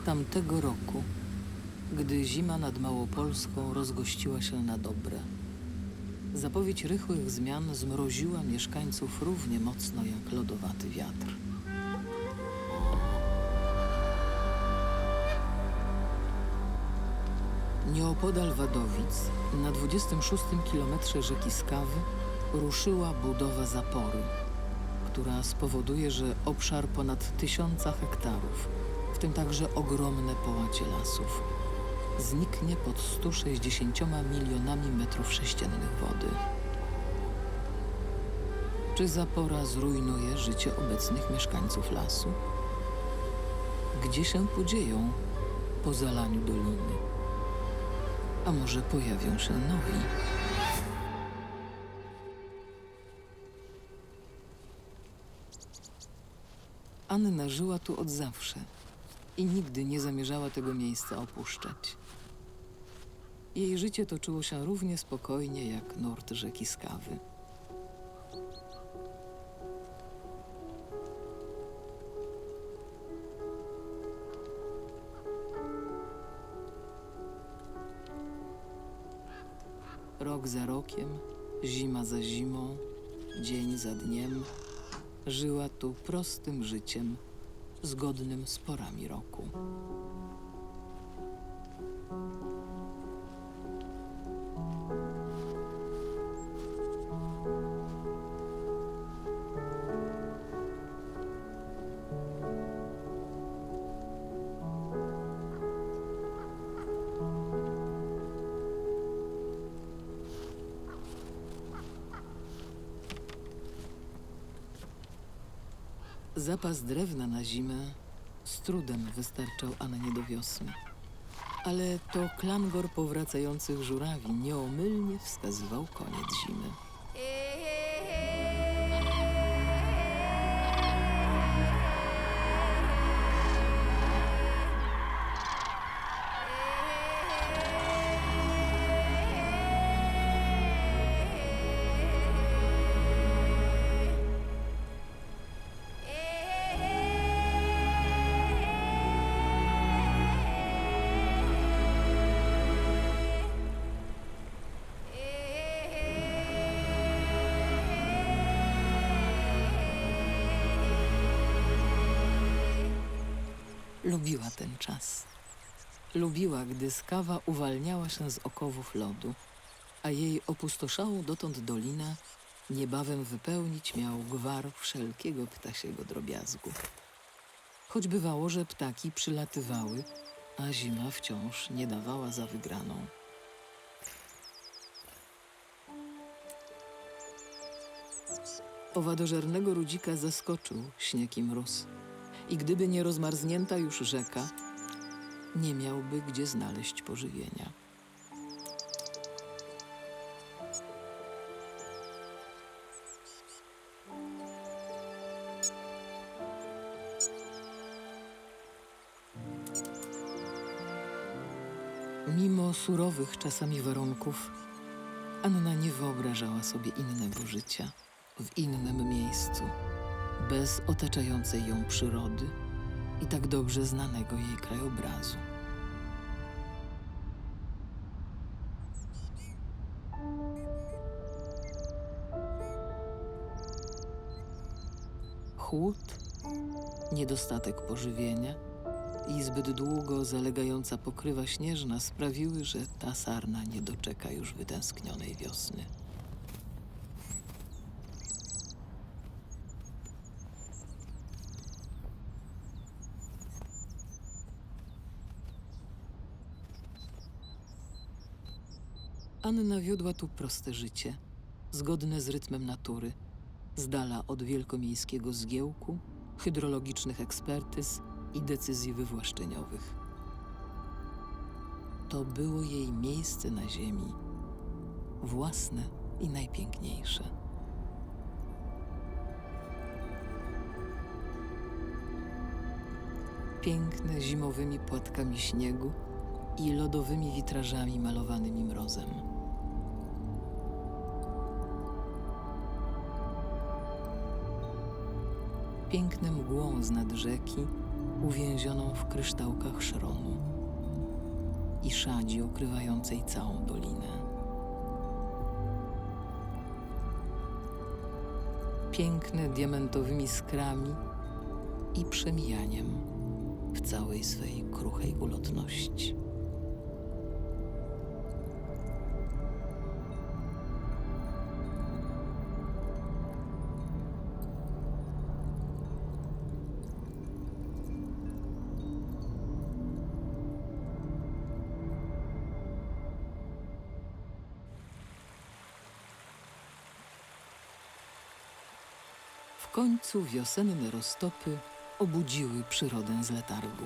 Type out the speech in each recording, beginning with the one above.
tamtego roku, gdy zima nad Małopolską rozgościła się na dobre. Zapowiedź rychłych zmian zmroziła mieszkańców równie mocno jak lodowaty wiatr. Nieopodal Wadowic, na 26 kilometrze rzeki Skawy, ruszyła budowa zapory, która spowoduje, że obszar ponad 1000 hektarów, w tym także ogromne połacie lasów, zniknie pod 160 milionami metrów sześciennych wody. Czy zapora zrujnuje życie obecnych mieszkańców lasu? Gdzie się podzieją po zalaniu doliny? A może pojawią się nowi? Anna żyła tu od zawsze i nigdy nie zamierzała tego miejsca opuszczać. Jej życie toczyło się równie spokojnie jak nurt rzeki Skawy. Rok za rokiem, zima za zimą, dzień za dniem, żyła tu prostym życiem, zgodnym z porami roku. Zapas drewna na zimę z trudem wystarczał Annie do wiosny. Ale to klangor powracających żurawi nieomylnie wskazywał koniec zimy. Lubiła ten czas. Lubiła, gdy Skawa uwalniała się z okowów lodu, a jej opustoszałą dotąd dolinę niebawem wypełnić miał gwar wszelkiego ptasiego drobiazgu. Choć bywało, że ptaki przylatywały, a zima wciąż nie dawała za wygraną. Owadożernego rudzika zaskoczył śnieg i mróz. I gdyby nie rozmarznięta już rzeka, nie miałby gdzie znaleźć pożywienia. Mimo surowych czasami warunków, Anna nie wyobrażała sobie innego życia w innym miejscu, bez otaczającej ją przyrody i tak dobrze znanego jej krajobrazu. Chłód, niedostatek pożywienia i zbyt długo zalegająca pokrywa śnieżna sprawiły, że ta sarna nie doczeka już wytęsknionej wiosny. Anna wiodła tu proste życie, zgodne z rytmem natury, z dala od wielkomiejskiego zgiełku, hydrologicznych ekspertyz i decyzji wywłaszczeniowych. To było jej miejsce na ziemi, własne i najpiękniejsze. Piękne zimowymi płatkami śniegu i lodowymi witrażami malowanymi mrozem. Piękne mgłą z nad rzeki uwięzioną w kryształkach szronu i szadzi okrywającej całą dolinę. Piękne diamentowymi skrami i przemijaniem w całej swej kruchej ulotności. W końcu wiosenne roztopy obudziły przyrodę z letargu.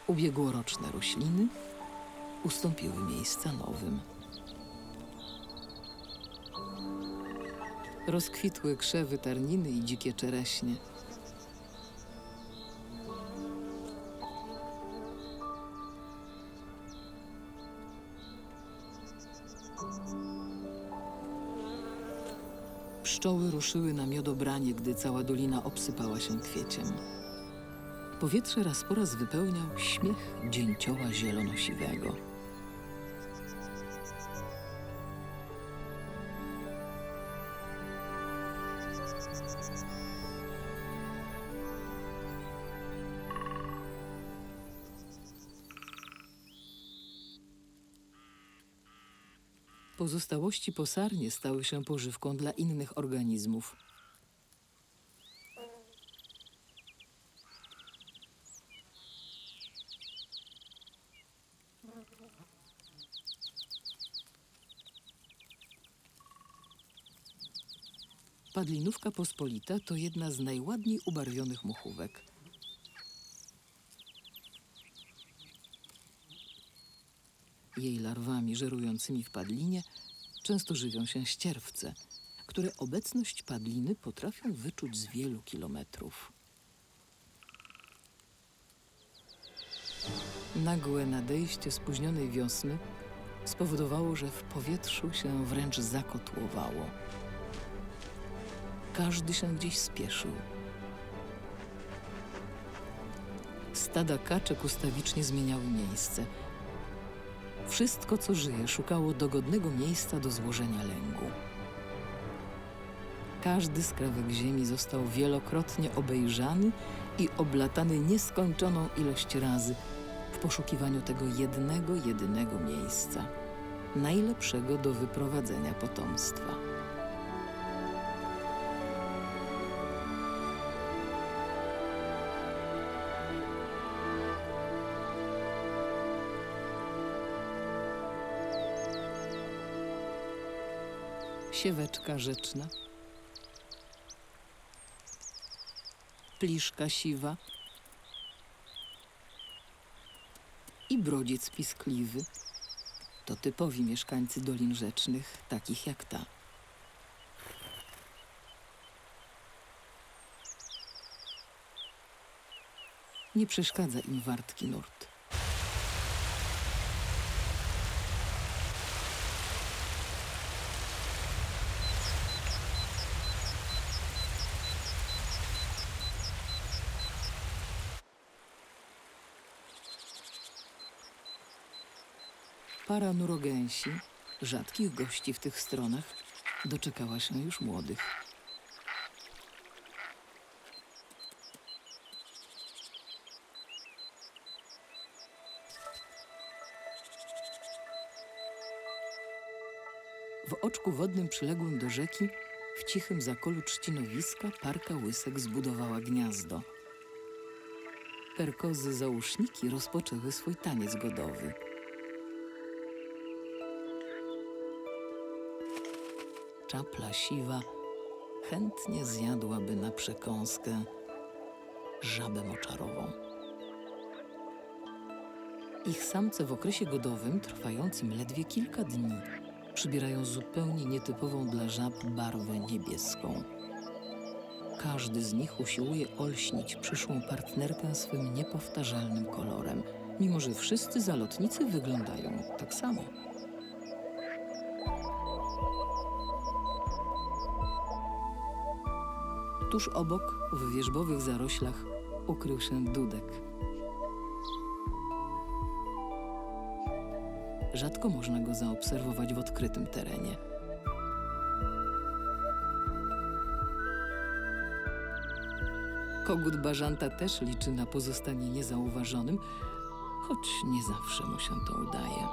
Ubiegłoroczne rośliny ustąpiły miejsca nowym. Rozkwitły krzewy tarniny i dzikie czereśnie. Pszczoły ruszyły na miodobranie, gdy cała dolina obsypała się kwieciem. Powietrze raz po raz wypełniał śmiech dzięcioła zielonosiwego. Pozostałości po sarnie stały się pożywką dla innych organizmów. Padlinówka pospolita to jedna z najładniej ubarwionych muchówek. Jej larwami żerującymi w padlinie często żywią się ścierwce, które obecność padliny potrafią wyczuć z wielu kilometrów. Nagłe nadejście spóźnionej wiosny spowodowało, że w powietrzu się wręcz zakotłowało. Każdy się gdzieś spieszył. Stada kaczek ustawicznie zmieniały miejsce. Wszystko, co żyje, szukało dogodnego miejsca do złożenia lęgu. Każdy skrawek ziemi został wielokrotnie obejrzany i oblatany nieskończoną ilość razy w poszukiwaniu tego jedynego miejsca, najlepszego do wyprowadzenia potomstwa. Sieweczka rzeczna, pliszka siwa i brodziec piskliwy to typowi mieszkańcy dolin rzecznych, takich jak ta. Nie przeszkadza im wartki nurt. Para nurogęsi, rzadkich gości w tych stronach, doczekała się już młodych. W oczku wodnym przyległym do rzeki, w cichym zakolu trzcinowiska, parka łysek zbudowała gniazdo. Perkozy załóżniki rozpoczęły swój taniec godowy. Czapla siwa chętnie zjadłaby na przekąskę żabę moczarową. Ich samce w okresie godowym, trwającym ledwie kilka dni, przybierają zupełnie nietypową dla żab barwę niebieską. Każdy z nich usiłuje olśnić przyszłą partnerkę swym niepowtarzalnym kolorem, mimo że wszyscy zalotnicy wyglądają tak samo. Tuż obok W wierzbowych zaroślach ukrył się dudek. Rzadko można go zaobserwować w odkrytym terenie. Kogut bażanta też liczy na pozostanie niezauważonym, choć nie zawsze mu się to udaje.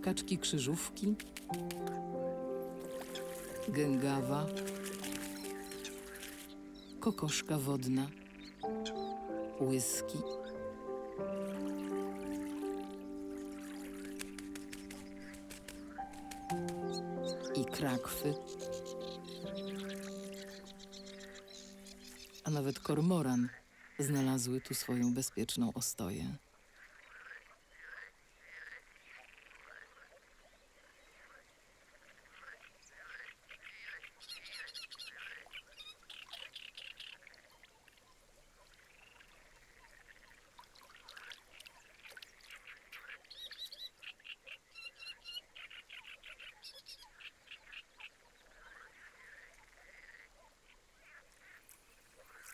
Kaczki krzyżówki, gęgawa, kokoszka wodna, łyski, i krakwy, a nawet kormoran znalazły tu swoją bezpieczną ostoję.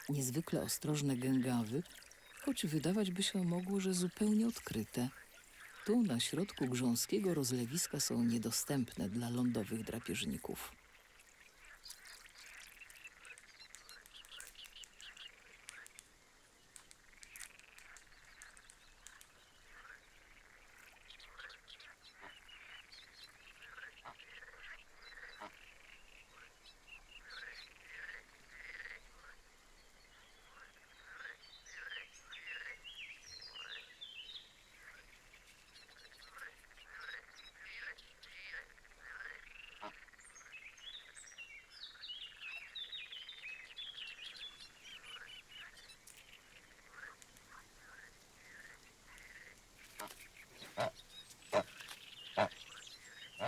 Niezwykle ostrożne gęgawy, choć wydawać by się mogło, że zupełnie odkryte. Tu, na środku grząskiego rozlewiska, są niedostępne dla lądowych drapieżników.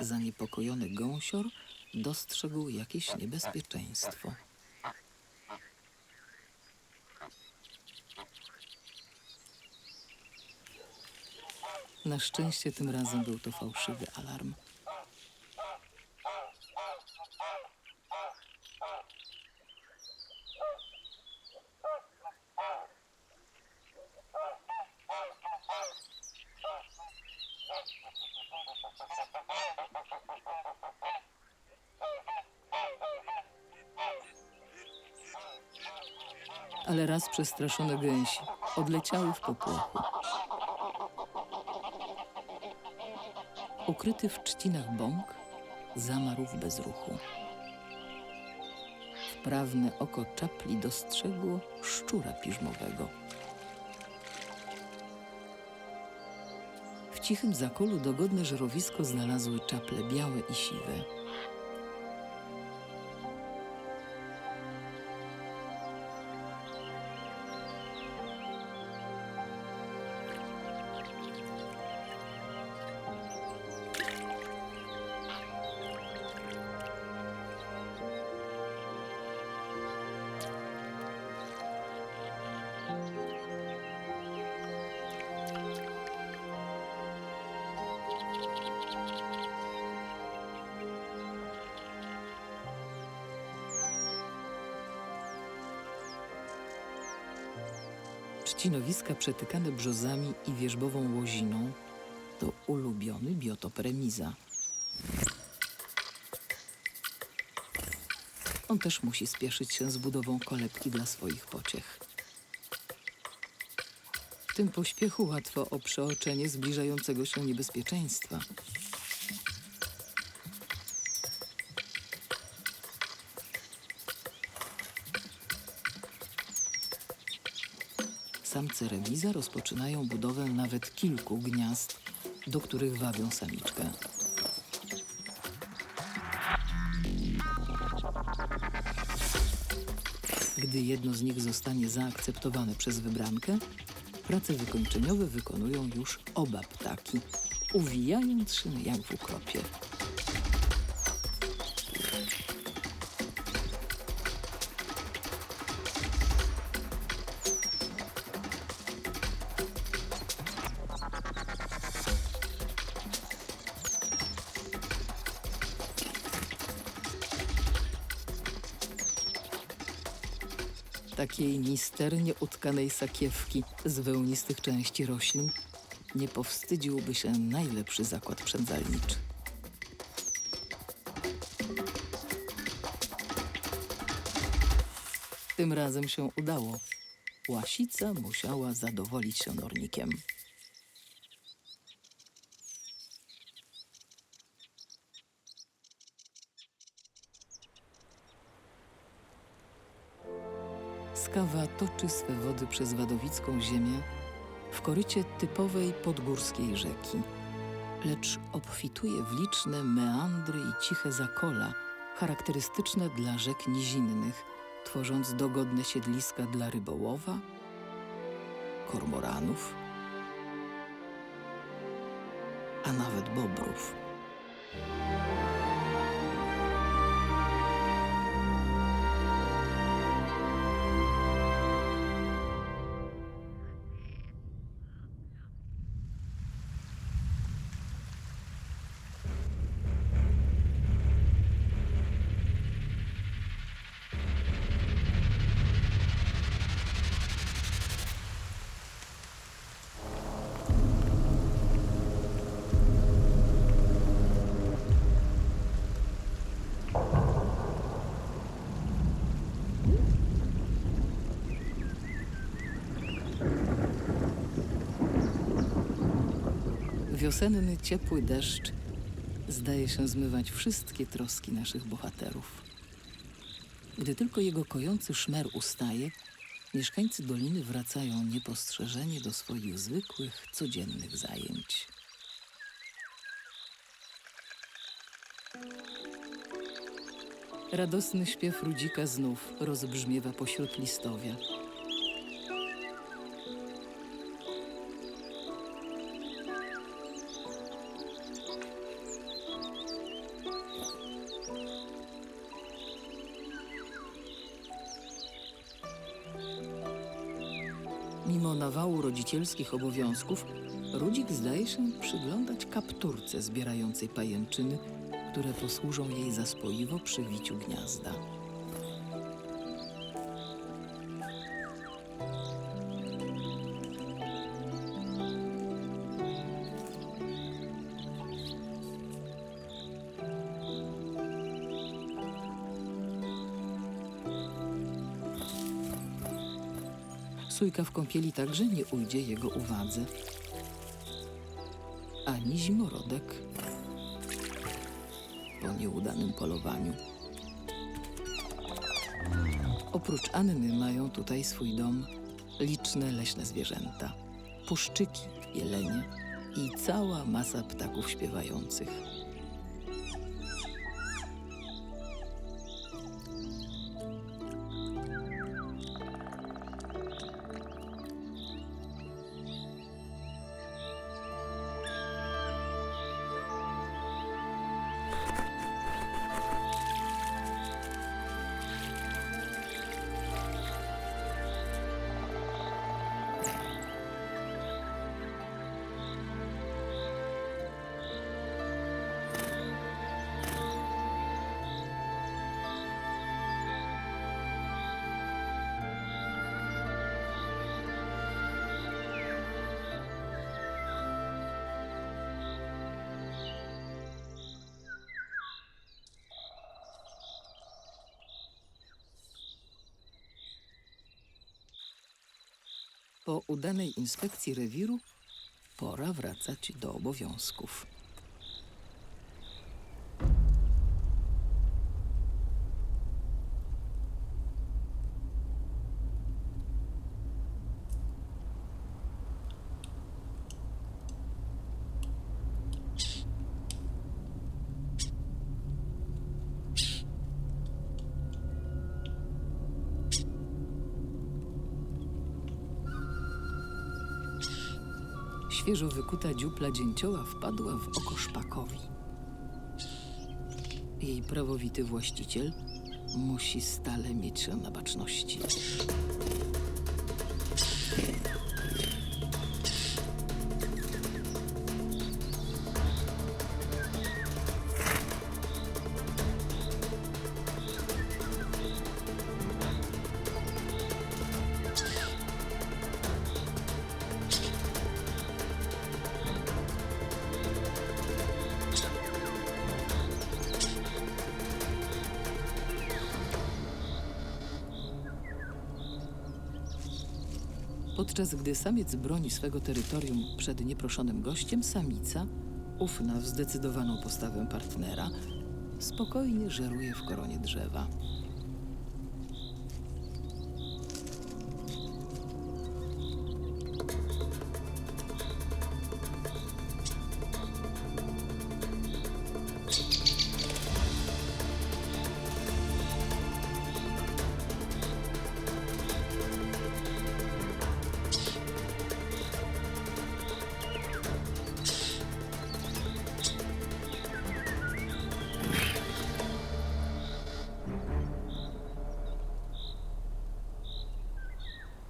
Zaniepokojony gąsior dostrzegł jakieś niebezpieczeństwo. Na szczęście tym razem był to fałszywy alarm. Ale raz przestraszone gęsi odleciały w popłochu. Ukryty w trzcinach bąk zamarł w bezruchu. Wprawne oko czapli dostrzegło szczura piżmowego. W cichym zakolu dogodne żerowisko znalazły czaple białe i siwe. Trzcinowiska przetykane brzozami i wierzbową łoziną to ulubiony biotop remiza. On też musi spieszyć się z budową kolebki dla swoich pociech. tym pośpiechu łatwo o przeoczenie zbliżającego się niebezpieczeństwa. Samce remiza rozpoczynają budowę nawet kilku gniazd, do których wabią samiczkę. Gdy jedno z nich zostanie zaakceptowane przez wybrankę, prace wykończeniowe wykonują już oba ptaki, uwijając się jak w ukropie. Takiej misternie utkanej sakiewki z wełnistych części roślin nie powstydziłby się najlepszy zakład przędzalniczy. Tym razem się udało. Łasica musiała zadowolić się nornikiem. Skawa toczy swe wody przez wadowicką ziemię w korycie typowej podgórskiej rzeki, lecz obfituje w liczne meandry i ciche zakola, charakterystyczne dla rzek nizinnych, tworząc dogodne siedliska dla rybołowa, kormoranów, a nawet bobrów. Wiosenny, ciepły deszcz zdaje się zmywać wszystkie troski naszych bohaterów. Gdy tylko jego kojący szmer ustaje, mieszkańcy doliny wracają niepostrzeżenie do swoich zwykłych, codziennych zajęć. Radosny śpiew rudzika znów rozbrzmiewa pośród listowia. Mimo nawału rodzicielskich obowiązków, Rudzik zdaje się przyglądać kapturce zbierającej pajęczyny, które posłużą jej za spoiwo przy wiciu gniazda. Sójka w kąpieli także nie ujdzie jego uwadze. Ani zimorodek po nieudanym polowaniu. Oprócz Anny mają tutaj swój dom liczne leśne zwierzęta. Puszczyki, jelenie i cała masa ptaków śpiewających. Po udanej inspekcji rewiru pora wracać do obowiązków. Świeżo wykuta dziupla dzięcioła wpadła w oko szpakowi. Jej prawowity właściciel musi stale mieć się na baczności. Podczas gdy samiec broni swego terytorium przed nieproszonym gościem, samica, ufna w zdecydowaną postawę partnera, spokojnie żeruje w koronie drzewa.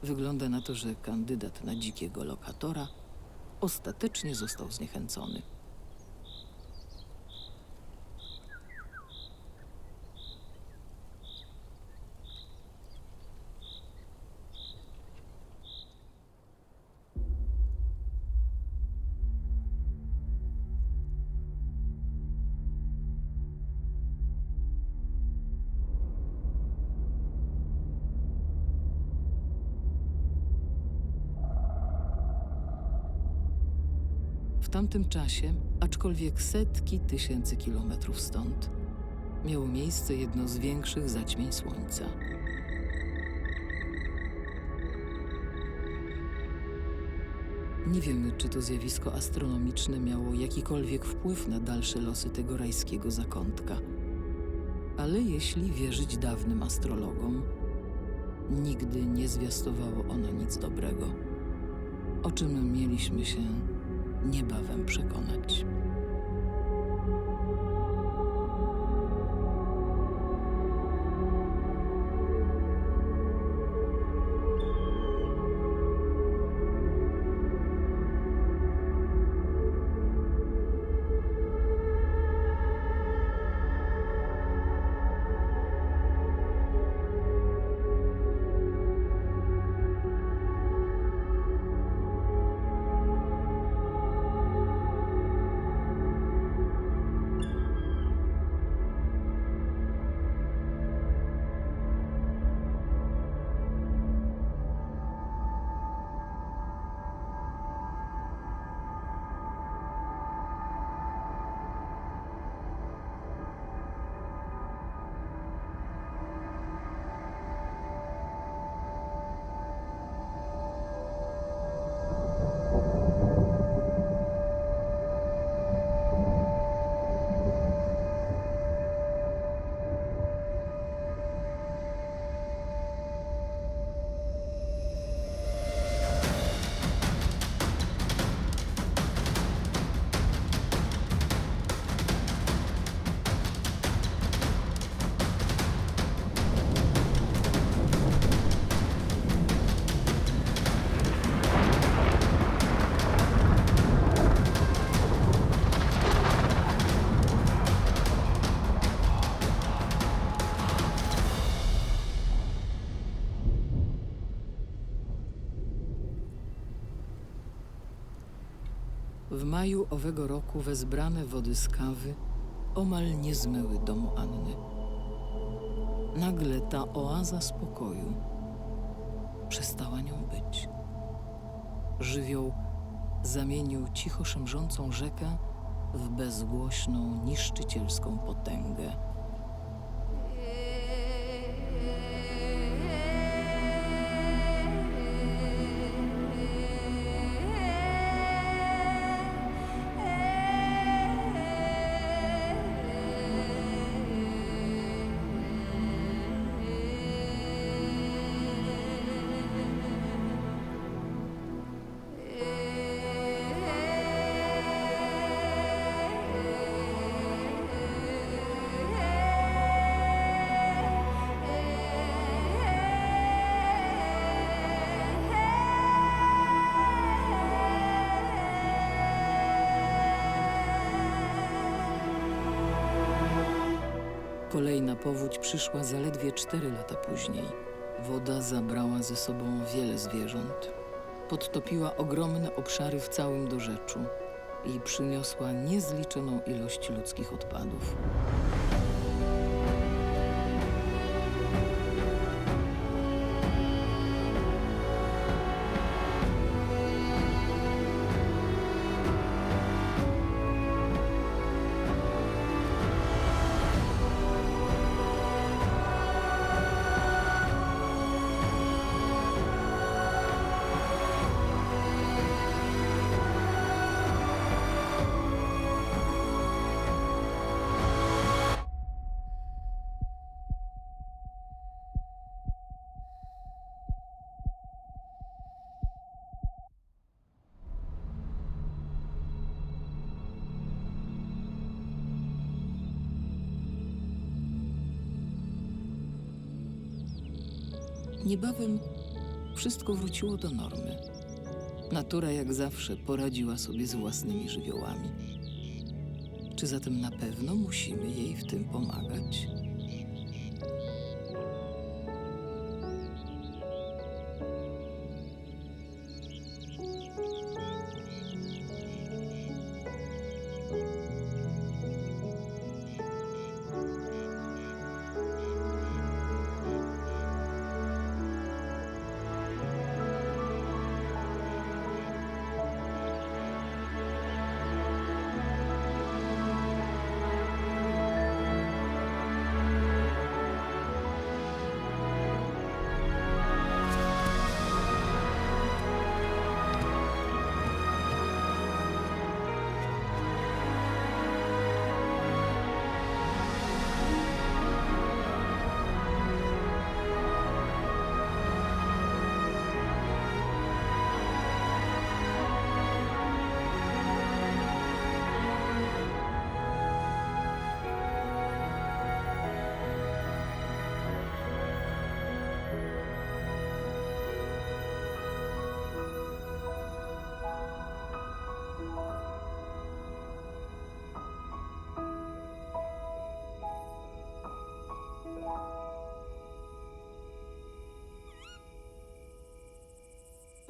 Wygląda na to, że kandydat na dzikiego lokatora ostatecznie został zniechęcony. W tamtym czasie, aczkolwiek setki tysięcy kilometrów stąd, miało miejsce jedno z większych zaćmień Słońca. Nie wiemy, czy to zjawisko astronomiczne miało jakikolwiek wpływ na dalsze losy tego rajskiego zakątka. Ale jeśli wierzyć dawnym astrologom, nigdy nie zwiastowało ono nic dobrego, o czym mieliśmy się niebawem przekonać. W maju owego roku wezbrane wody z Kawy omal nie zmyły domu Anny. Nagle ta oaza spokoju przestała nią być. Żywioł zamienił cicho szemrzącą rzekę w bezgłośną, niszczycielską potęgę. Kolejna powódź przyszła zaledwie 4 lata później. Woda zabrała ze sobą wiele zwierząt. Podtopiła ogromne obszary w całym dorzeczu i przyniosła niezliczoną ilość ludzkich odpadów. Niebawem wszystko wróciło do normy. Natura jak zawsze poradziła sobie z własnymi żywiołami. Czy zatem na pewno musimy jej w tym pomagać?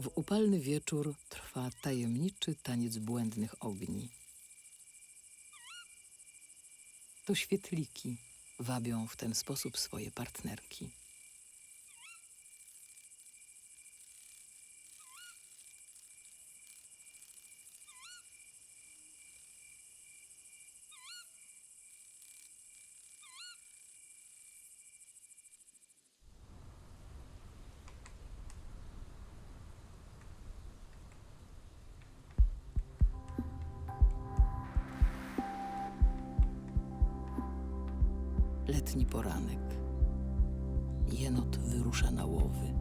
W upalny wieczór trwa tajemniczy taniec błędnych ogni. To świetliki wabią w ten sposób swoje partnerki. Letni poranek. Jenot wyrusza na łowy.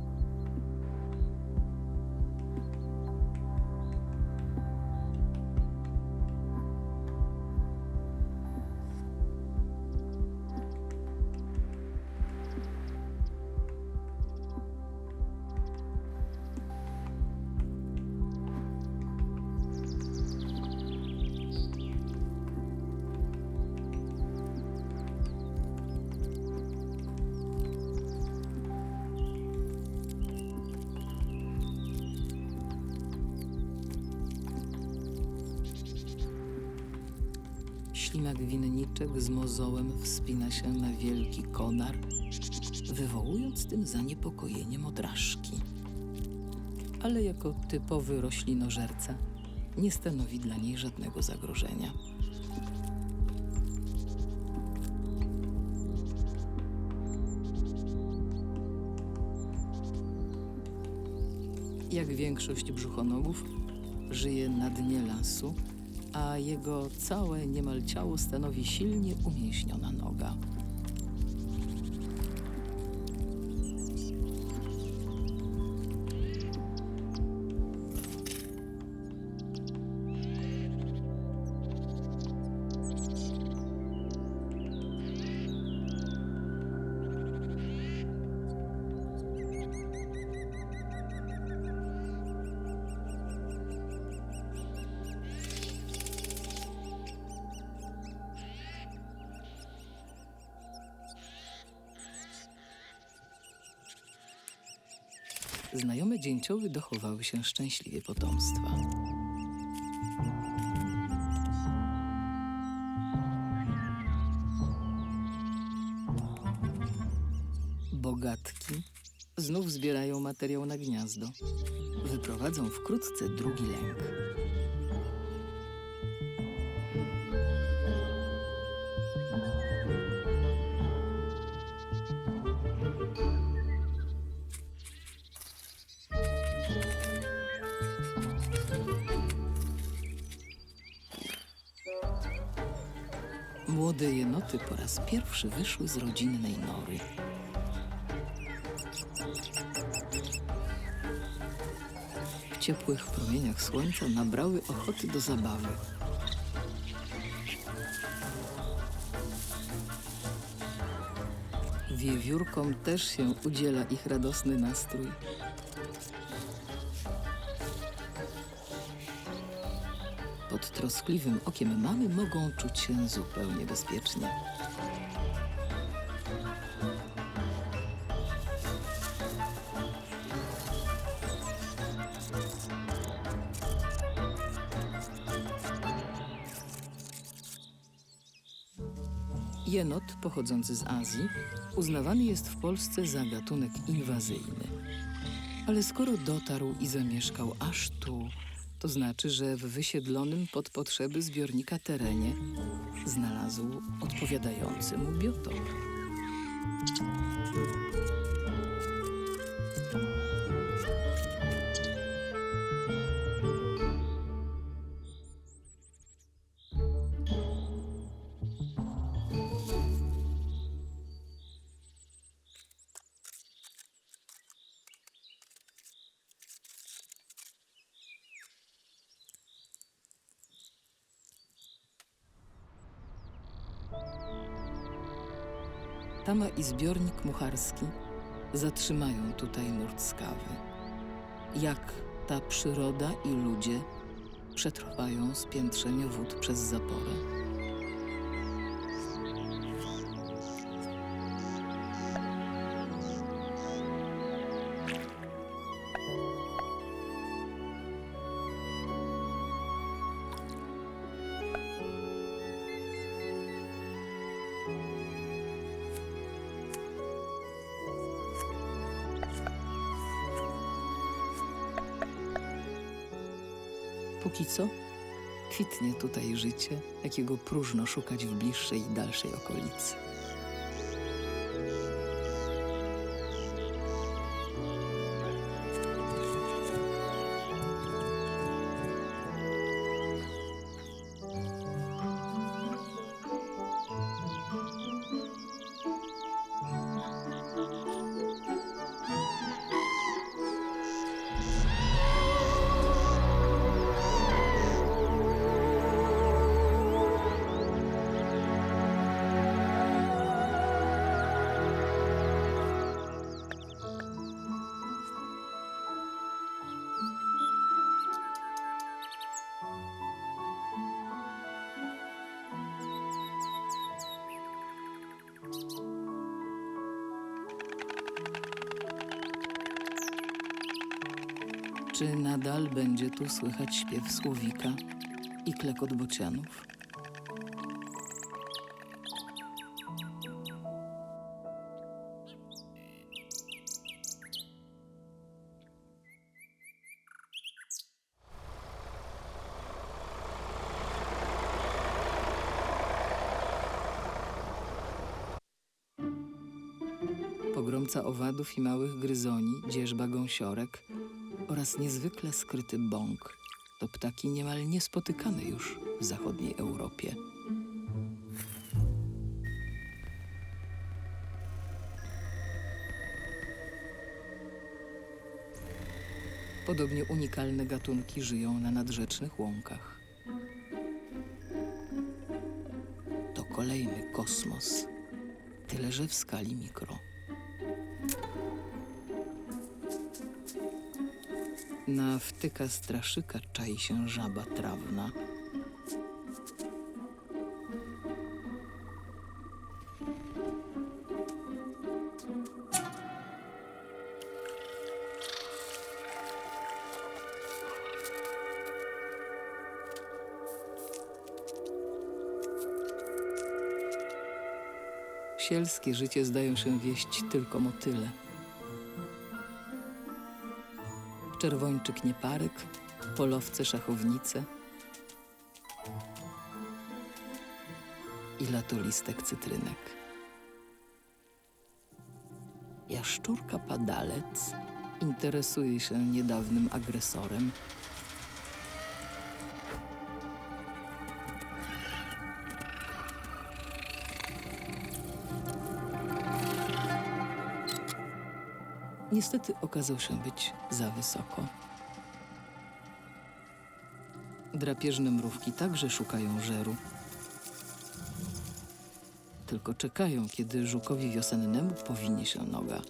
Ślimak winniczek z mozołem wspina się na wielki konar, wywołując tym zaniepokojenie modraszki. ale jako typowy roślinożerca nie stanowi dla niej żadnego zagrożenia. Jak większość brzuchonogów, żyje na dnie lasu, a jego całe niemal ciało stanowi silnie umięśniona noga. Znajome dzięcioły dochowały się szczęśliwie potomstwa. Bogatki znów zbierają materiał na gniazdo. Wyprowadzą wkrótce drugi lęk. Młode jenoty po raz pierwszy wyszły z rodzinnej nory. W ciepłych promieniach słońca nabrały ochoty do zabawy. Wiewiórkom też się udziela ich radosny nastrój. Pod troskliwym okiem mamy mogą czuć się zupełnie bezpiecznie. Jenot pochodzący z Azji uznawany jest w Polsce za gatunek inwazyjny. Ale skoro dotarł i zamieszkał aż tu, to znaczy, że w wysiedlonym pod potrzeby zbiornika terenie znalazł odpowiadający mu biotop. Tama i zbiornik mucharski zatrzymają tutaj nurt skawy. Jak ta przyroda i ludzie przetrwają spiętrzenie wód przez zaporę. Póki co kwitnie tutaj życie, jakiego próżno szukać w bliższej i dalszej okolicy. Czy nadal będzie tu słychać śpiew słowika i klekot bocianów? samca owadów i małych gryzoni, dzierżba gąsiorek oraz niezwykle skryty bąk to ptaki niemal niespotykane już w zachodniej Europie. Podobnie unikalne gatunki żyją na nadrzecznych łąkach. To kolejny kosmos, tyle że w skali mikro. Na wtyka straszyka czai się żaba trawna. Sielskie życie zdają się wieść tylko motyle. Czerwończyk nieparek, polowce szachownice i latolistek cytrynek. Jaszczurka padalec interesuje się niedawnym agresorem. Niestety okazał się być za wysoko. Drapieżne mrówki także szukają żeru. Tylko czekają, kiedy żukowi wiosennemu powinie się noga.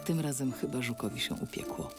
Tym razem chyba żukowi się upiekło.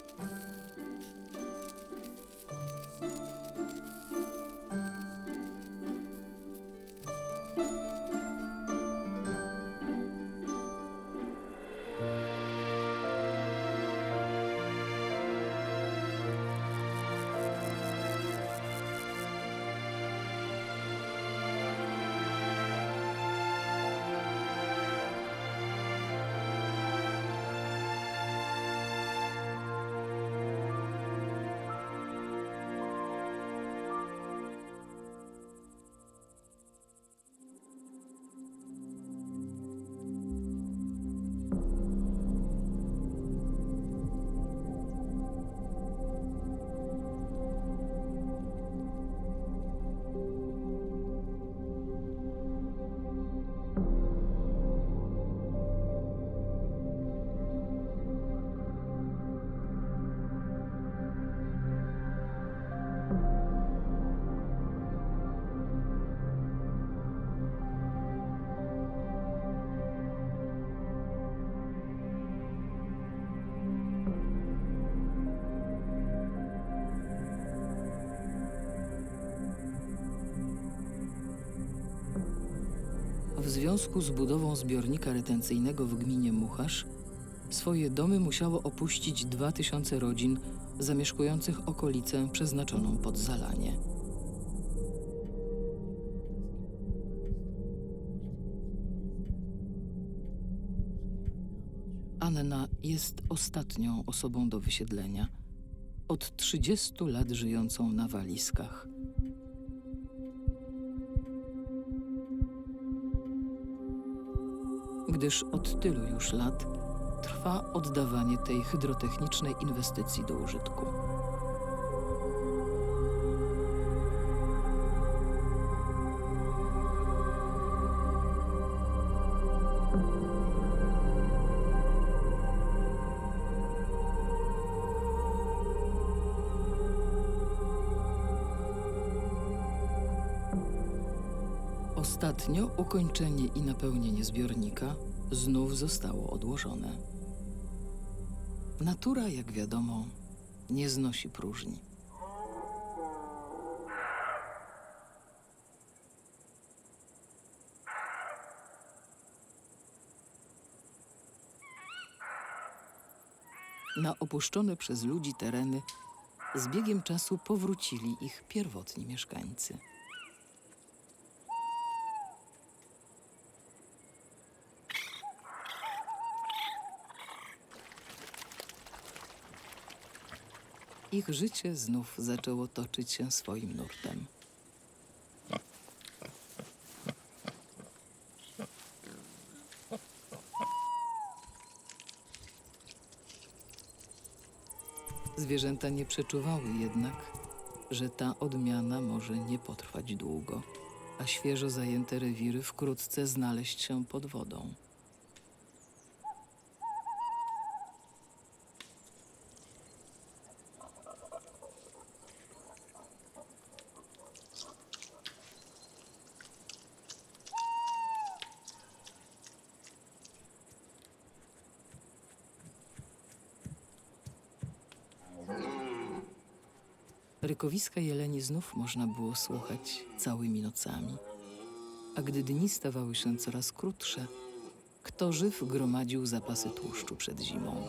W związku z budową zbiornika retencyjnego w gminie Mucharz swoje domy musiało opuścić 2000 rodzin zamieszkujących okolicę przeznaczoną pod zalanie. Anna jest ostatnią osobą do wysiedlenia, od 30 lat żyjącą na walizkach. Gdyż od tylu już lat trwa oddawanie tej hydrotechnicznej inwestycji do użytku. Ostatnio ukończenie i napełnienie zbiornika znów zostało odłożone. Natura, jak wiadomo, nie znosi próżni. Na opuszczone przez ludzi tereny z biegiem czasu powrócili ich pierwotni mieszkańcy. Ich życie znów zaczęło toczyć się swoim nurtem. Zwierzęta nie przeczuwały jednak, że ta odmiana może nie potrwać długo, a świeżo zajęte rewiry wkrótce znaleźć się pod wodą. Rykowiska jeleni znów można było słuchać całymi nocami. A gdy dni stawały się coraz krótsze, kto żyw gromadził zapasy tłuszczu przed zimą.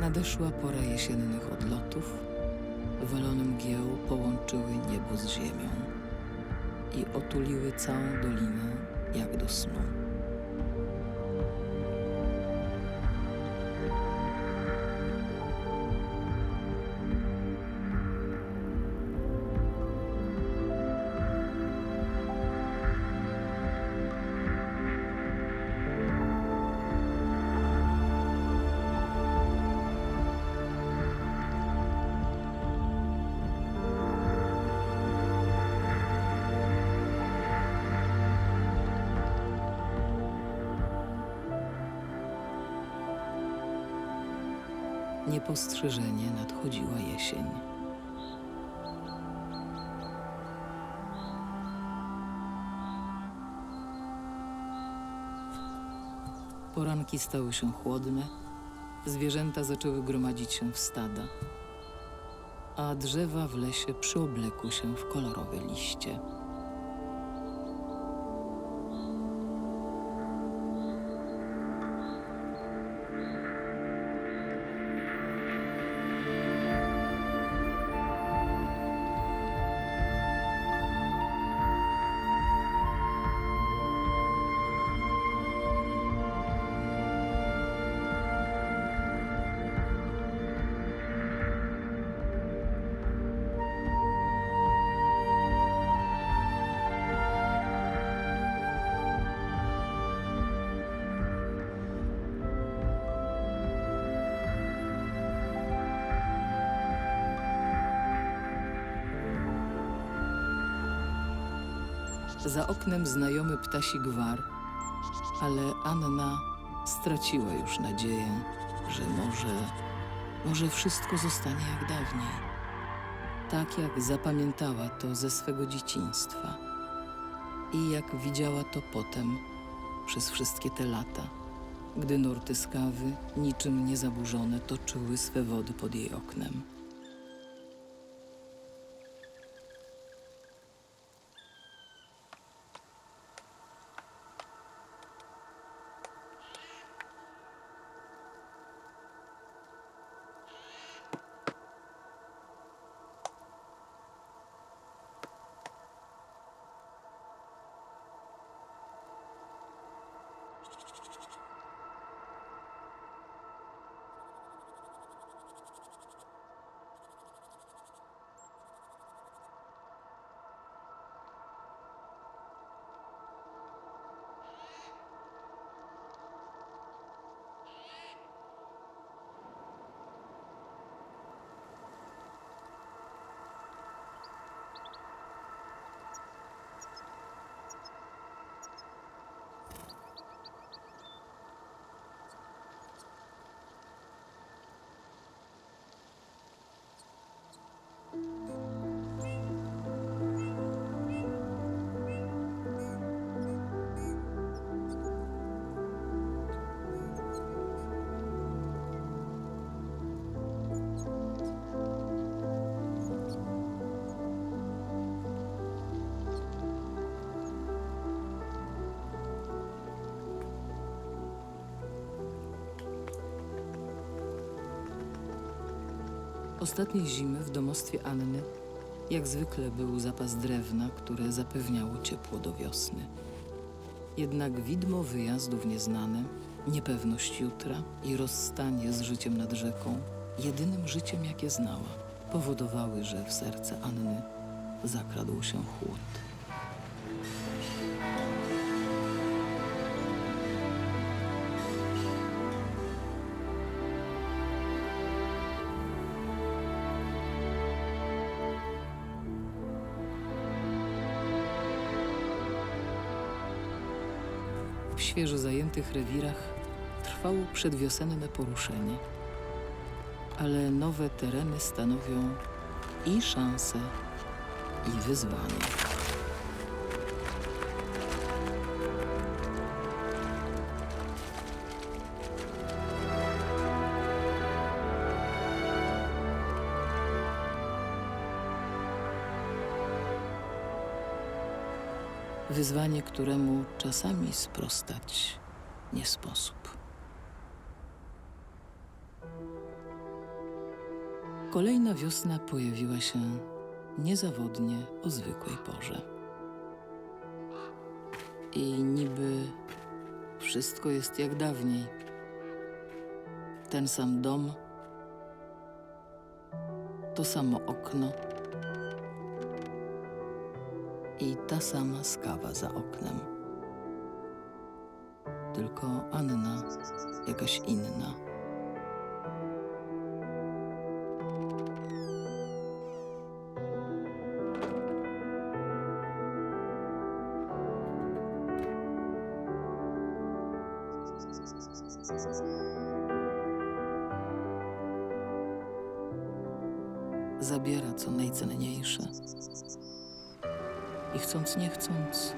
Nadeszła pora jesiennych odlotów, walone mgieł połączyły niebo z ziemią i otuliły całą dolinę jak do snu. Niepostrzeżenie nadchodziła jesień. Poranki stały się chłodne, zwierzęta zaczęły gromadzić się w stada, a drzewa w lesie przyoblekły się w kolorowe liście. Za oknem znajomy ptasi gwar, ale Anna straciła już nadzieję, że może wszystko zostanie jak dawniej. Tak jak zapamiętała to ze swego dzieciństwa i jak widziała to potem przez wszystkie te lata, gdy nurty skawy, niczym niezaburzone, toczyły swe wody pod jej oknem. Ostatniej zimy w domostwie Anny jak zwykle był zapas drewna, które zapewniało ciepło do wiosny. Jednak widmo wyjazdów nieznane, niepewność jutra i rozstanie z życiem nad rzeką, jedynym życiem, jakie znała, powodowały, że w serce Anny zakradł się chłód. W świeżo zajętych rewirach trwało przedwiosenne poruszenie, ale nowe tereny stanowią i szansę, i wyzwanie. Wyzwanie, któremu czasami sprostać nie sposób. Kolejna wiosna pojawiła się niezawodnie o zwykłej porze. I niby wszystko jest jak dawniej. Ten sam dom, to samo okno i ta sama skawa za oknem. Tylko Anna jakaś inna. Zabiera co najcenniejsze i chcąc nie chcąc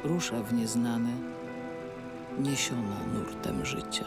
rusza w nieznane, niesiona nurtem życia.